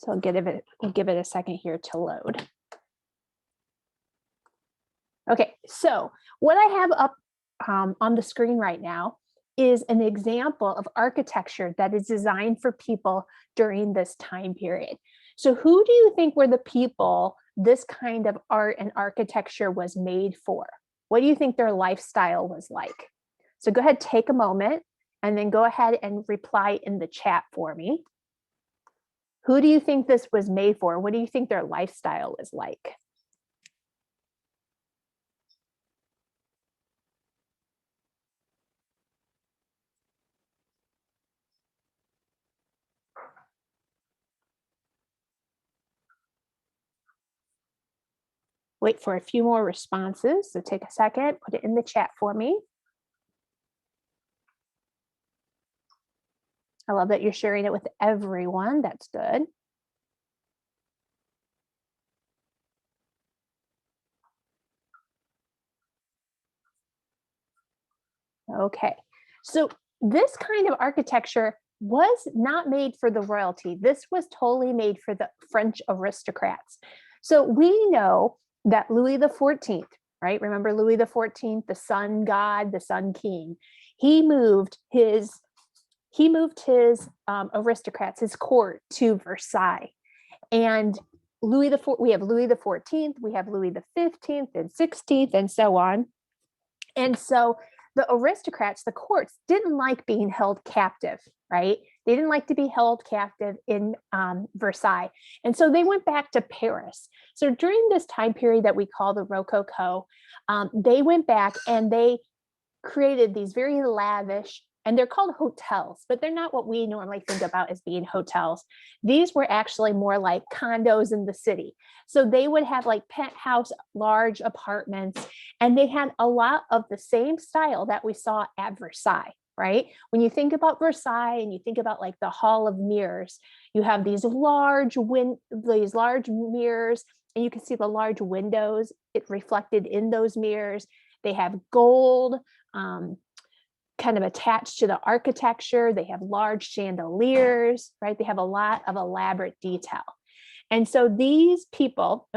So we'll give it a second here to load. Okay, so what I have up on the screen right now is an example of architecture that is designed for people during this time period. So who do you think were the people this kind of art and architecture was made for? What do you think their lifestyle was like? So go ahead, take a moment, and then go ahead and reply in the chat for me. Who do you think this was made for? What do you think their lifestyle was like? Wait for a few more responses. So take a second, put it in the chat for me. I love that you're sharing it with everyone. That's good. Okay, so this kind of architecture was not made for the royalty. This was totally made for the French aristocrats. So we know that Louis XIV, right? Remember Louis XIV, the sun god, the sun king. He moved his aristocrats, his court, to Versailles. And we have Louis XIV, we have Louis XV and XVI, and so on. And so the aristocrats, the courts, didn't like being held captive, right? They didn't like to be held captive in Versailles. And so they went back to Paris. So during this time period that we call the Rococo, they went back and they created these very lavish, and they're called hotels, but they're not what we normally think about as being hotels. These were actually more like condos in the city. So they would have like penthouse, large apartments, and they had a lot of the same style that we saw at Versailles, right? When you think about Versailles and you think about like the Hall of Mirrors, you have these large mirrors, and you can see the large windows, it reflected in those mirrors. They have gold, kind of attached to the architecture. They have large chandeliers, right? They have a lot of elaborate detail. And so these people,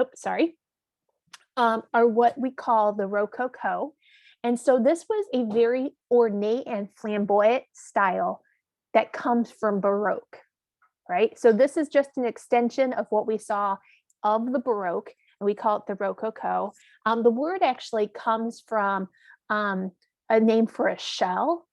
are what we call the Rococo. And so this was a very ornate and flamboyant style that comes from Baroque, right? So this is just an extension of what we saw of the Baroque, and we call it the Rococo. The word actually comes from a name for a shell,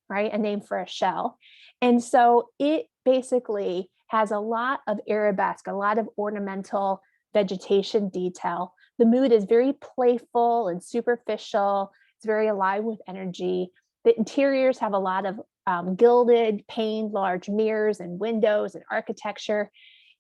right? A name for a shell. And so it basically has a lot of arabesque, a lot of ornamental vegetation detail. The mood is very playful and superficial. It's very alive with energy. The interiors have a lot of gilded, paned, large mirrors and windows and architecture.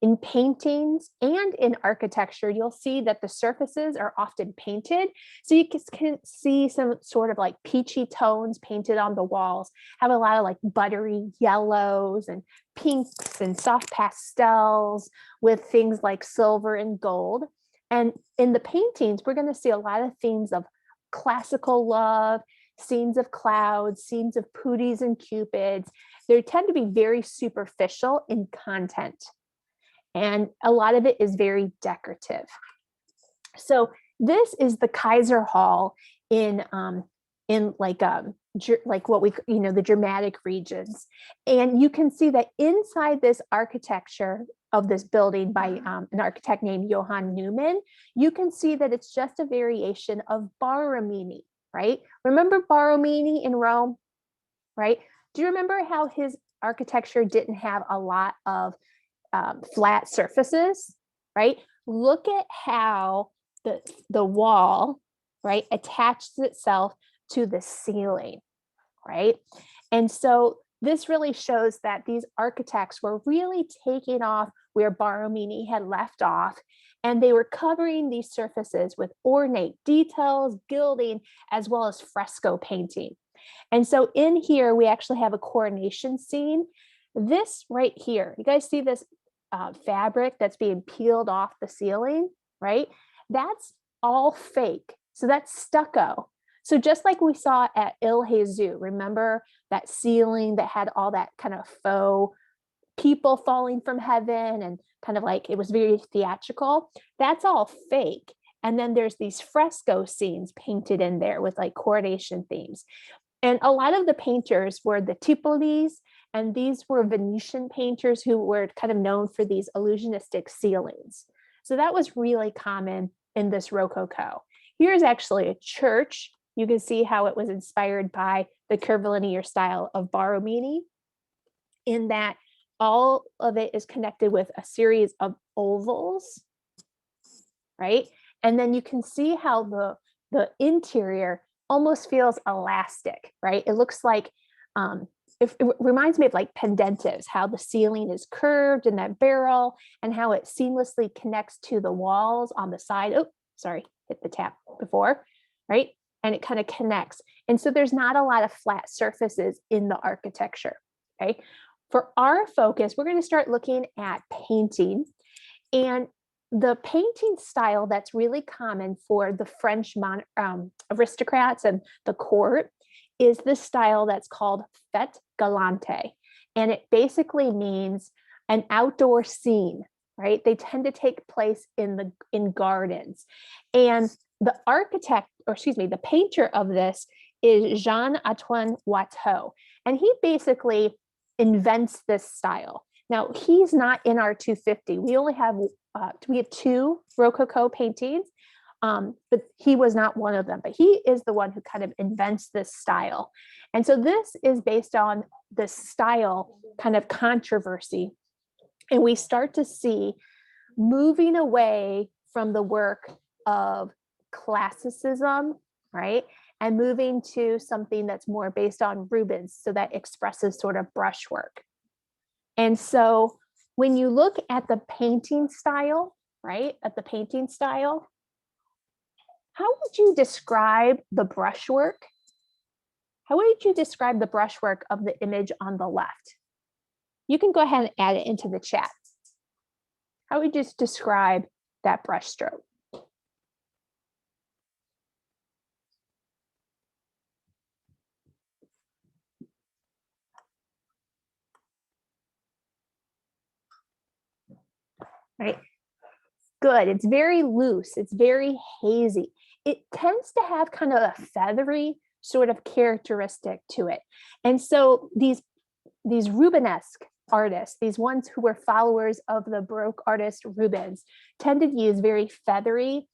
In paintings and in architecture, you'll see that the surfaces are often painted. So you can see some sort of like peachy tones painted on the walls, have a lot of like buttery yellows and pinks and soft pastels with things like silver and gold. And in the paintings, we're going to see a lot of themes of classical love, scenes of clouds, scenes of pooties and cupids. They tend to be very superficial in content. And a lot of it is very decorative. So this is the Kiser Hall in like what we, the Germanic regions. And you can see that inside this architecture of this building by an architect named Johann Neumann, you can see that it's just a variation of Borromini, right? Remember Borromini in Rome, right? Do you remember how his architecture didn't have a lot of flat surfaces, right? Look at how the wall, right, attaches itself to the ceiling, right? And so this really shows that these architects were really taking off where Borromini had left off, and they were covering these surfaces with ornate details, gilding, as well as fresco painting. And so in here, we actually have a coronation scene. This right here, you guys see this fabric that's being peeled off the ceiling, right? That's all fake. So that's stucco. So just like we saw at Il Jesus, remember that ceiling that had all that kind of faux people falling from heaven and kind of like it was very theatrical. That's all fake. And then there's these fresco scenes painted in there with like coronation themes. And a lot of the painters were the Tipolis, and these were Venetian painters who were kind of known for these illusionistic ceilings. So that was really common in this Rococo. Here's actually a church. You can see how it was inspired by the curvilinear style of Borromini, in that all of it is connected with a series of ovals, right? And then you can see how the interior almost feels elastic, right? It looks like, it reminds me of like pendentives, how the ceiling is curved in that barrel and how it seamlessly connects to the walls on the side. Oh, sorry, hit the tap before, right? And it kind of connects. And so there's not a lot of flat surfaces in the architecture, okay? For our focus, we're going to start looking at painting, and the painting style that's really common for the French aristocrats and the court is this style that's called fête galante. And it basically means an outdoor scene, right? They tend to take place in gardens. And the architect, or excuse me, the painter of this is Jean-Antoine Watteau. And he basically invents this style. Now, he's not in our 250. We only have two Rococo paintings, but he was not one of them. But he is the one who kind of invents this style. And so this is based on the style kind of controversy. And we start to see moving away from the work of classicism, right? And moving to something that's more based on Rubens, so that expresses sort of brushwork. And so when you look at the painting style, right, at the painting style, how would you describe the brushwork? How would you describe the brushwork of the image on the left? You can go ahead and add it into the chat. How would you describe that brush stroke? Right. Good. It's very loose. It's very hazy. It tends to have kind of a feathery sort of characteristic to it. And so these Rubenesque artists, these ones who were followers of the Baroque artist Rubens, tended to use very feathery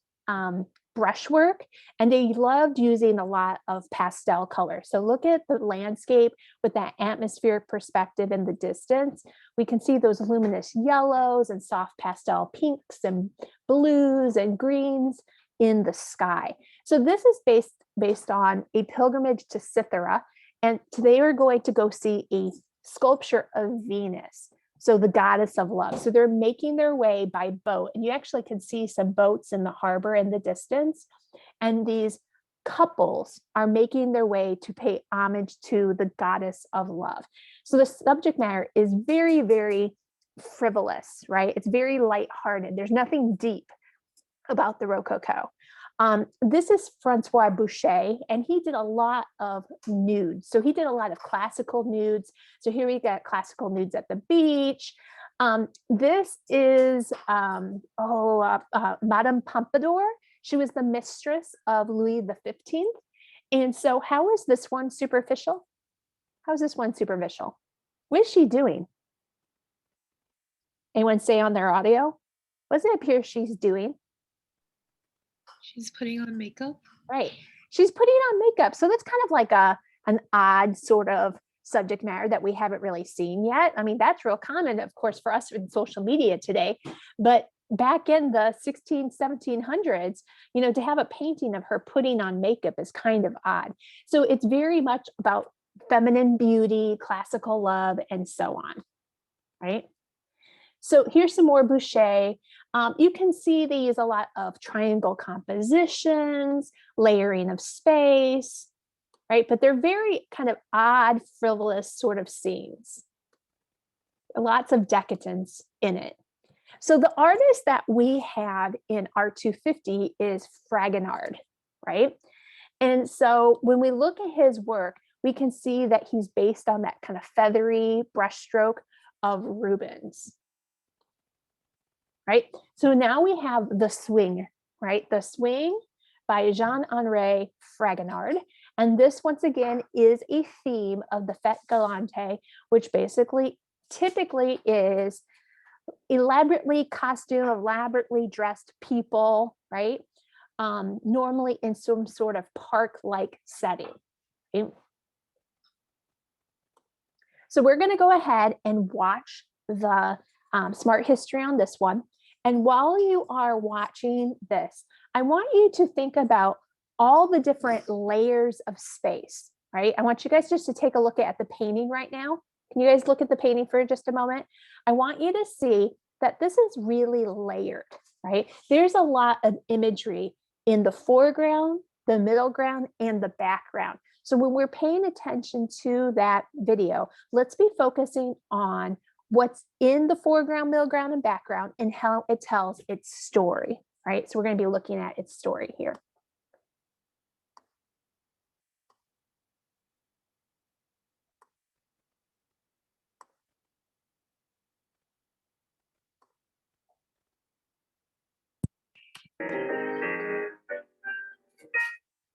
brushwork, and they loved using a lot of pastel color. So look at the landscape with that atmospheric perspective in the distance. We can see those luminous yellows and soft pastel pinks and blues and greens in the sky. So this is based on a pilgrimage to Cythera, and they are going to go see a sculpture of Venus, so the goddess of love. So they're making their way by boat, and you actually can see some boats in the harbor in the distance. And these couples are making their way to pay homage to the goddess of love. So the subject matter is very, very frivolous, right? It's very lighthearted. There's nothing deep about the Rococo. This is Francois Boucher, and he did a lot of nudes. So he did a lot of classical nudes. So here we got classical nudes at the beach. This is Madame Pompadour. She was the mistress of Louis XV. And so how is this one superficial? How is this one superficial? What is she doing? Anyone say on their audio? What does it appear she's doing? She's putting on makeup. Right. She's putting on makeup. So that's kind of like an odd sort of subject matter that we haven't really seen yet. I mean, that's real common, of course, for us in social media today. But back in the 1700s, you know, to have a painting of her putting on makeup is kind of odd. So it's very much about feminine beauty, classical love, and so on. Right. So here's some more Boucher. You can see they use a lot of triangle compositions, layering of space, right? But they're very kind of odd, frivolous sort of scenes. Lots of decadence in it. So the artist that we have in Art 250 is Fragonard, right? And so when we look at his work, we can see that he's based on that kind of feathery brushstroke of Rubens. Right? So now we have The Swing, right? The Swing by Jean-Henri Fragonard. And this, once again, is a theme of the Fête Galante, which basically typically is elaborately costumed, elaborately dressed people, right? Normally in some sort of park-like setting. Okay? So we're going to go ahead and watch the Smart History on this one. And while you are watching this, I want you to think about all the different layers of space, right? I want you guys just to take a look at the painting right now. Can you guys look at the painting for just a moment? I want you to see that this is really layered, right? There's a lot of imagery in the foreground, the middle ground, and the background. So when we're paying attention to that video, let's be focusing on what's in the foreground, middle ground, and background, and how it tells its story, right? So we're going to be looking at its story here.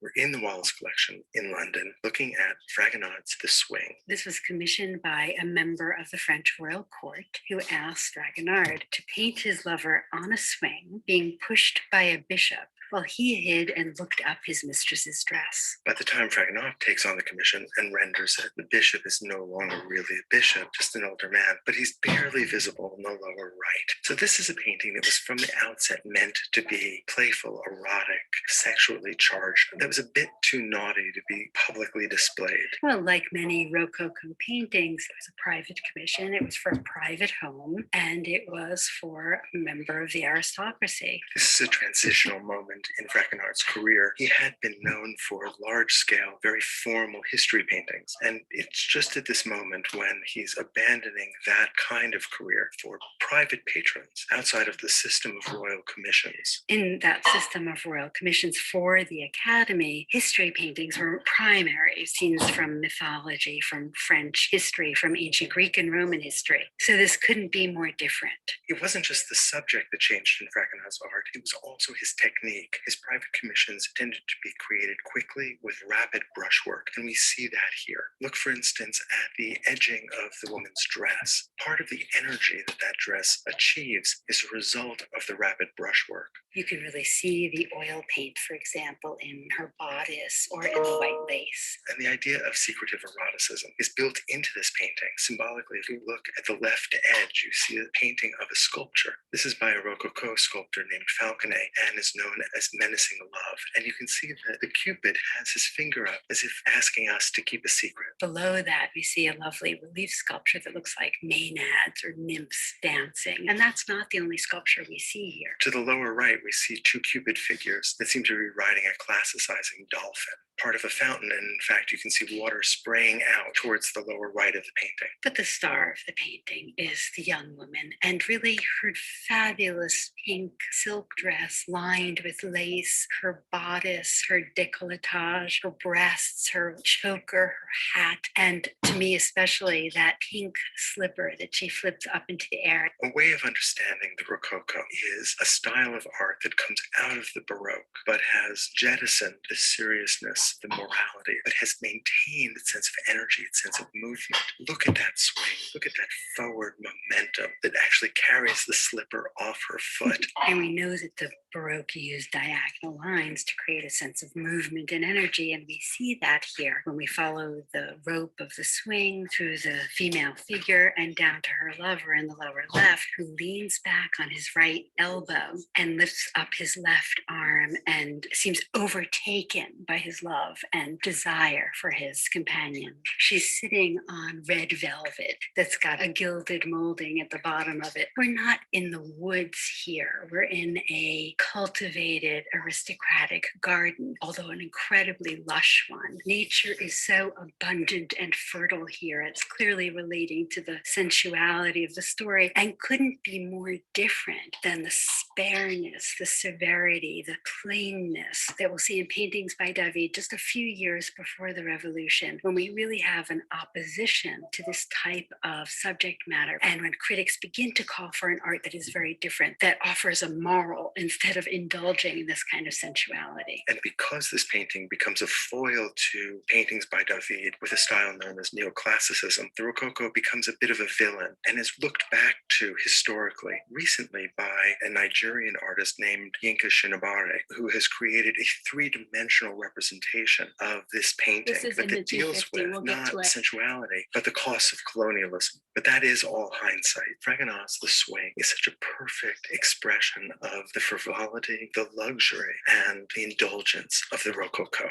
We're in the Wallace Collection in London, looking at Fragonard's The Swing. This was commissioned by a member of the French royal court who asked Fragonard to paint his lover on a swing, being pushed by a bishop while he hid and looked up his mistress's dress. By the time Fragonard takes on the commission and renders it, the bishop is no longer really a bishop, just an older man, but he's barely visible in the lower right. So this is a painting that was from the outset meant to be playful, erotic, sexually charged. That was a bit too naughty to be publicly displayed. Well, like many Rococo paintings, it was a private commission. It was for a private home, and it was for a member of the aristocracy. This is a transitional moment in Fragonard's career. He had been known for large-scale, very formal history paintings, and it's just at this moment when he's abandoning that kind of career for private patrons outside of the system of royal commissions. In that system of royal commissions for the Academy, history paintings were primary, scenes from mythology, from French history, from ancient Greek and Roman history. So this couldn't be more different. It wasn't just the subject that changed in Fragonard's art, it was also his technique. His private commissions tended to be created quickly with rapid brushwork, and we see that here. Look, for instance, at the edging of the woman's dress. Part of the energy that that dress achieves is a result of the rapid brushwork. You can really see the oil paint, for example, in her bodice or in the white lace. And the idea of secretive eroticism is built into this painting. Symbolically, if you look at the left edge, you see a painting of a sculpture. This is by a Rococo sculptor named Falconet and is known as Menacing Love. And you can see that the Cupid has his finger up as if asking us to keep a secret. Below that, we see a lovely relief sculpture that looks like maenads or nymphs dancing. And that's not the only sculpture we see here. To the lower right, we see two Cupid figures that seem to be riding a classicizing dolphin. Part of a fountain, and in fact, you can see water spraying out towards the lower right of the painting. But the star of the painting is the young woman, and really her fabulous pink silk dress lined with lace, her bodice, her décolletage, her breasts, her choker, her hat, and to me especially, that pink slipper that she flips up into the air. A way of understanding the Rococo is a style of art that comes out of the Baroque, but has jettisoned the seriousness, the morality, but has maintained its sense of energy, its sense of movement. Look at that swing. Look at that forward momentum that actually carries the slipper off her foot. And we know that the Baroque used diagonal lines to create a sense of movement and energy, and we see that here when we follow the rope of the swing through the female figure and down to her lover in the lower left, who leans back on his right elbow and lifts up his left arm and seems overtaken by his love and desire for his companion. She's sitting on red velvet that's got a gilded molding at the bottom of it. We're not in the woods here. We're in a cultivated, aristocratic garden, although an incredibly lush one. Nature is so abundant and fertile here. It's clearly relating to the sensuality of the story and couldn't be more different than the spareness, the severity, the plainness that we'll see in paintings by David, just just a few years before the revolution, when we really have an opposition to this type of subject matter, and when critics begin to call for an art that is very different, that offers a moral instead of indulging in this kind of sensuality. And because this painting becomes a foil to paintings by David with a style known as neoclassicism, the Rococo becomes a bit of a villain and is looked back to historically recently by a Nigerian artist named Yinka Shinobare, who has created a three-dimensional representation of this painting that deals with not sensuality, but the costs of colonialism. But that is all hindsight. Fragonard The Swing is such a perfect expression of the frivolity, the luxury, and the indulgence of the Rococo.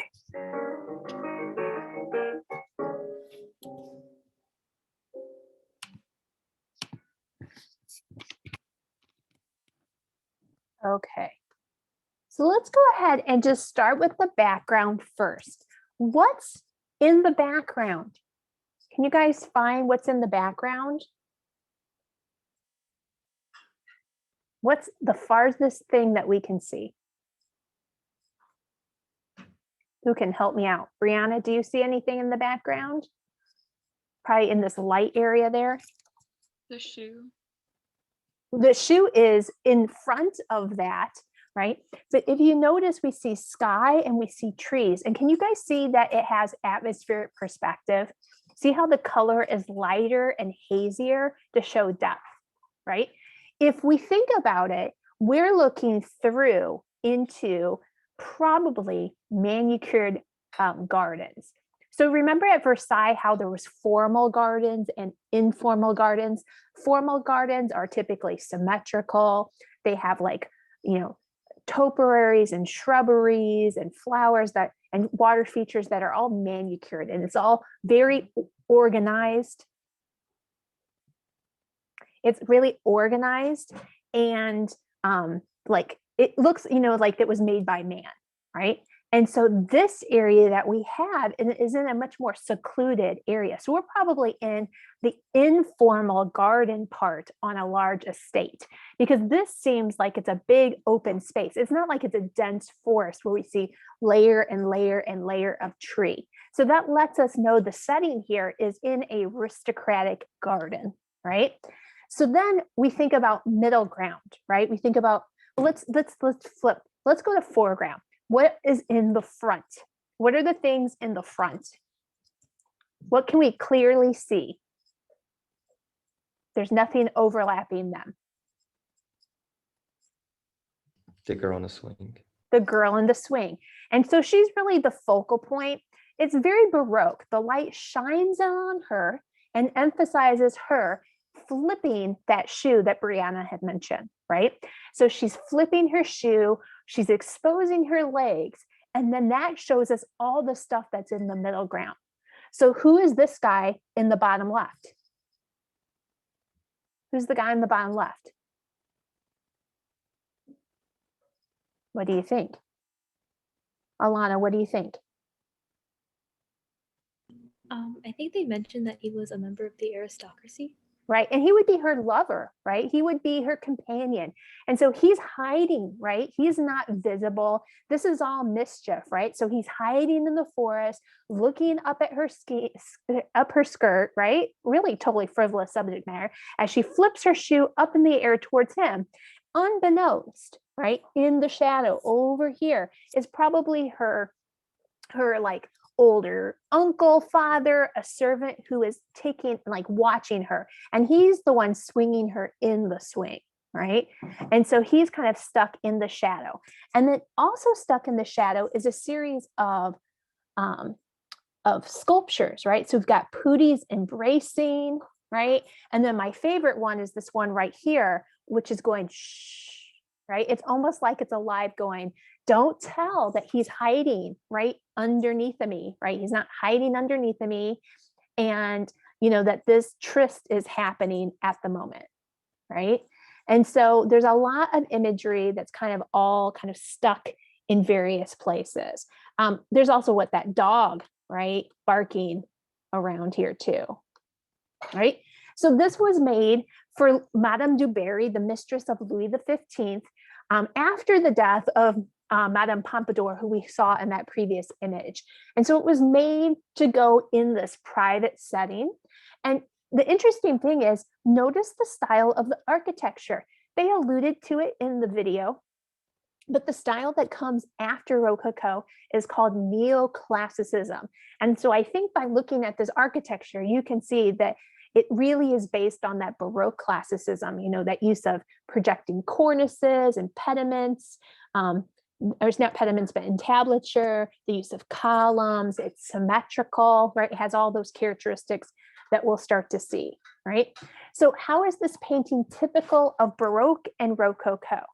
Okay, so let's go ahead and just start with the background first. What's in the background? Can you guys find what's in the background? What's the farthest thing that we can see? Who can help me out? Brianna, do you see anything in the background? Probably in this light area there. The shoe. The shoe is in front of that, right? But if you notice, we see sky and we see trees. And can you guys see that it has atmospheric perspective? See how the color is lighter and hazier to show depth, right? If we think about it, we're looking through into probably manicured gardens. So remember at Versailles how there was formal gardens and informal gardens. Formal gardens are typically symmetrical. They have like, you know, topiaries and shrubberies and flowers that and water features that are all manicured, and it's all very organized. It's really organized, and like it looks, you know, like it was made by man, right? And so this area that we have is in a much more secluded area. So we're probably in the informal garden part on a large estate, because this seems like it's a big open space. It's not like it's a dense forest where we see layer and layer and layer of tree. So that lets us know the setting here is in a aristocratic garden, right? So then we think about middle ground, right? We think about, let's flip. Let's go to foreground. What is in the front? What are the things in the front? What can we clearly see? There's nothing overlapping them. The girl on the swing. The girl in the swing. And so she's really the focal point. It's very Baroque. The light shines on her and emphasizes her flipping that shoe that Brianna had mentioned, right? So she's flipping her shoe, she's exposing her legs, and then that shows us all the stuff that's in the middle ground. So who is this guy in the bottom left? Who's the guy in the bottom left? What do you think? Alana, what do you think? I think they mentioned that he was a member of the aristocracy. Right, and he would be her lover, right? He would be her companion. And so he's hiding, right? He's not visible. This is all mischief, right? So he's hiding in the forest, looking up at her her skirt, right? Really totally frivolous subject matter, as she flips her shoe up in the air towards him, unbeknownst, right? In the shadow over here is probably her like older uncle, father, a servant who is taking, like watching her. And he's the one swinging her in the swing, right? And so he's kind of stuck in the shadow. And then also stuck in the shadow is a series of sculptures, right? So we've got Pooties embracing, right? And then my favorite one is this one right here, which is going shh, right? It's almost like it's alive going, don't tell that he's hiding right underneath of me, right? He's not hiding underneath of me. And, you know, that this tryst is happening at the moment, right? And so there's a lot of imagery that's kind of all kind of stuck in various places. There's also what that dog, right? Barking around here too, right? So this was made for Madame du Barry, the mistress of Louis XV, after the death of Madame Pompadour, who we saw in that previous image. And so it was made to go in this private setting. And the interesting thing is, notice the style of the architecture. They alluded to it in the video, but the style that comes after Rococo is called neoclassicism. And so I think by looking at this architecture, you can see that it really is based on that Baroque classicism, you know, that use of projecting cornices and pediments, or it's not pediments, but entablature, the use of columns, it's symmetrical, right? It has all those characteristics that we'll start to see, right? So how is this painting typical of Baroque and Rococo?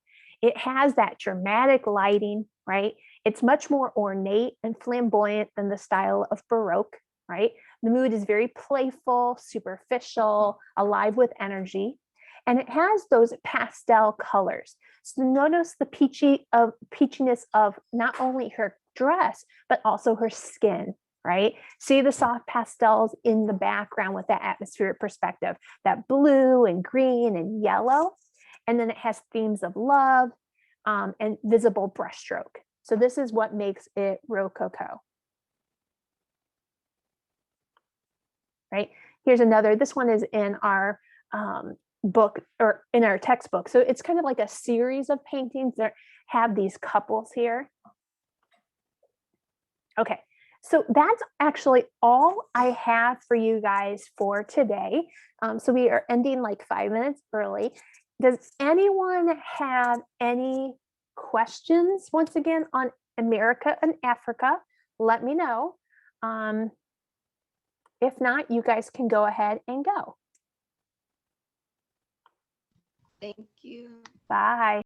It has that dramatic lighting, right? It's much more ornate and flamboyant than the style of Baroque, right? The mood is very playful, superficial, alive with energy. And it has those pastel colors. So notice the peachiness of not only her dress, but also her skin, right? See the soft pastels in the background with that atmospheric perspective, that blue and green and yellow. And then it has themes of love and visible brushstroke. So this is what makes it Rococo. Right? Here's another, this one is in our book or in our textbook. So it's kind of like a series of paintings that have these couples here. Okay, so that's actually all I have for you guys for today. So we are ending like 5 minutes early. Does anyone have any questions once again on America and Africa? Let me know. If not, you guys can go ahead and go. Thank you. Bye.